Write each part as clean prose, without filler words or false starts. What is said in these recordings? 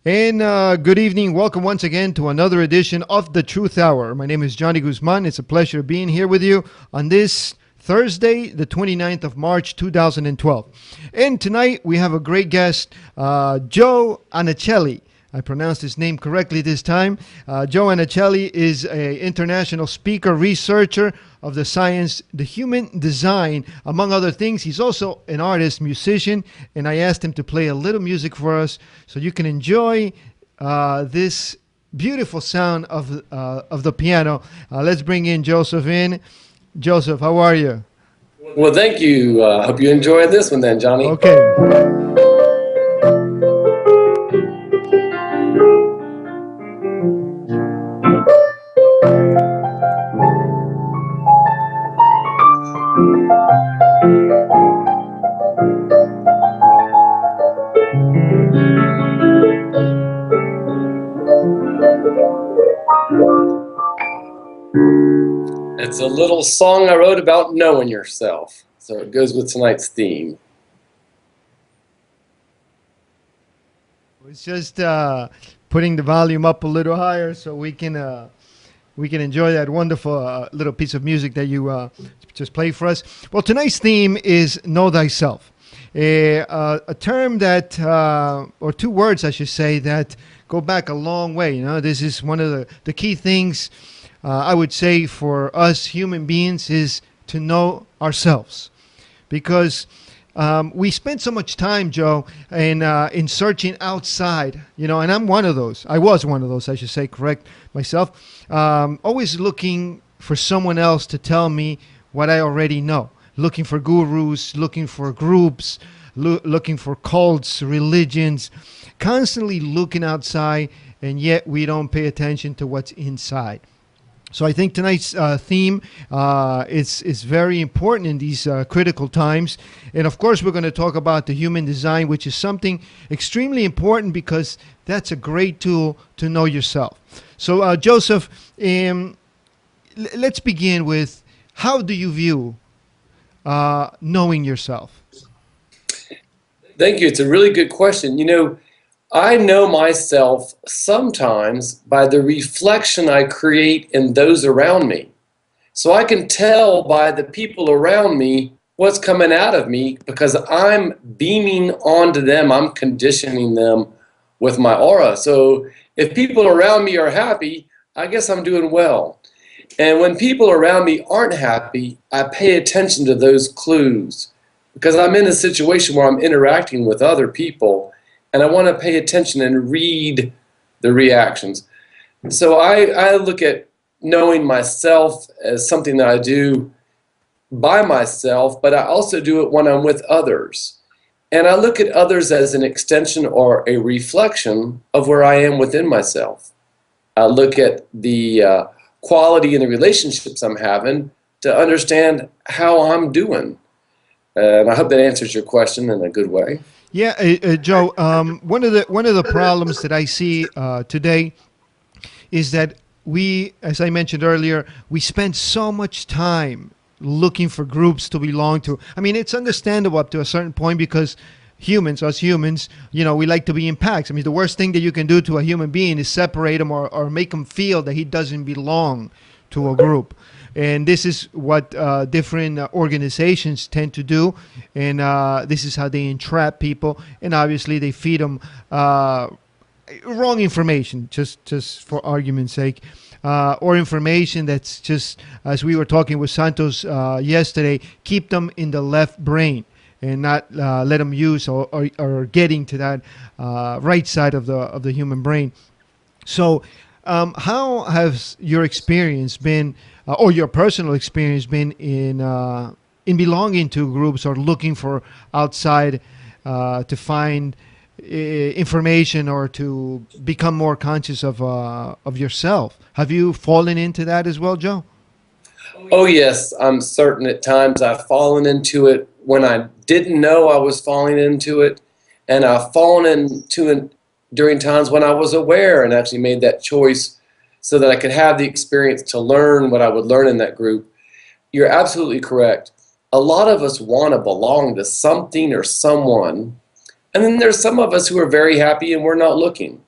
And good evening. Welcome once again to another edition of the Truth Hour. My name is Johnny Guzman. It's a pleasure being here with you on this Thursday, the 29th of March, 2012. And tonight we have a great guest, Joe Anicelli. I pronounced his name correctly this time. Joe Anicelli is an international speaker, researcher of the science, the human design, among other things. He's also an artist, musician, and I asked him to play a little music for us so you can enjoy this beautiful sound of the piano. Let's bring in Joseph in. Joseph, how are you? Well, thank you. I hope you enjoyed this one then, Johnny. Okay. It's a little song I wrote about knowing yourself. So it goes with tonight's theme. It's just putting the volume up a little higher so we can enjoy that wonderful little piece of music that you just played for us. Well, tonight's theme is Know Thyself, a term that, or two words, I should say, that go back a long way. You know, this is one of the key things I would say for us human beings is to know ourselves, because we spend so much time, Joe, in searching outside, you know, and I'm one of those. I was one of those, I should say, correct myself. Always looking for someone else to tell me what I already know. Looking for gurus, looking for groups, looking for cults, religions, constantly looking outside, and yet we don't pay attention to what's inside. So I think tonight's theme is very important in these critical times. And of course, we're going to talk about the human design, which is something extremely important because that's a great tool to know yourself. So Joseph, let's begin with, how do you view knowing yourself? Thank you. It's a really good question. You know, I know myself sometimes by the reflection I create in those around me. So I can tell by the people around me what's coming out of me because I'm beaming onto them. I'm conditioning them with my aura. So if people around me are happy, I guess I'm doing well. And when people around me aren't happy, I pay attention to those clues because I'm in a situation where I'm interacting with other people and I want to pay attention and read the reactions. So I look at knowing myself as something that I do by myself, but I also do it when I'm with others. And I look at others as an extension or a reflection of where I am within myself. I look at the quality in the relationships I'm having to understand how I'm doing. And I hope that answers your question in a good way. Yeah, Joe. One of the problems that I see today is that we, as I mentioned earlier, we spend so much time looking for groups to belong to. I mean, it's understandable up to a certain point because us humans, you know, we like to be in packs. I mean, the worst thing that you can do to a human being is separate him or make him feel that he doesn't belong to a group. And this is what different organizations tend to do. And this is how they entrap people. And obviously they feed them wrong information, just for argument's sake. Or information that's just, as we were talking with Santos yesterday, keep them in the left brain and not let them use or getting to that right side of the human brain. So how has your experience been, or your personal experience been in belonging to groups or looking for outside to find information or to become more conscious of yourself? Have you fallen into that as well, Joe? Oh yes, I'm certain at times I've fallen into it when I didn't know I was falling into it, and I've fallen into it during times when I was aware and actually made that choice so that I could have the experience to learn what I would learn in that group. You're absolutely correct. A lot of us want to belong to something or someone, and then there's some of us who are very happy and we're not looking.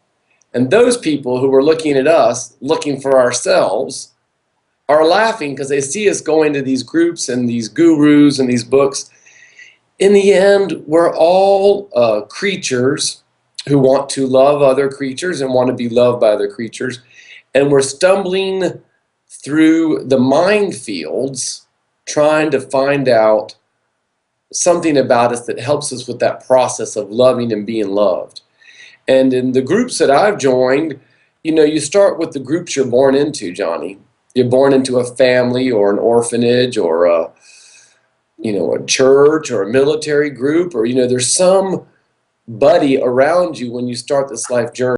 And those people who are looking at us, looking for ourselves, are laughing because they see us going to these groups and these gurus and these books. In the end, we're all creatures who want to love other creatures and want to be loved by other creatures. And we're stumbling through the minefields trying to find out something about us that helps us with that process of loving and being loved. And in the groups that I've joined, you know, you start with the groups you're born into, Johnny. You're born into a family or an orphanage or a, you know, a church or a military group, or, you know, there's some buddy around you when you start this life journey.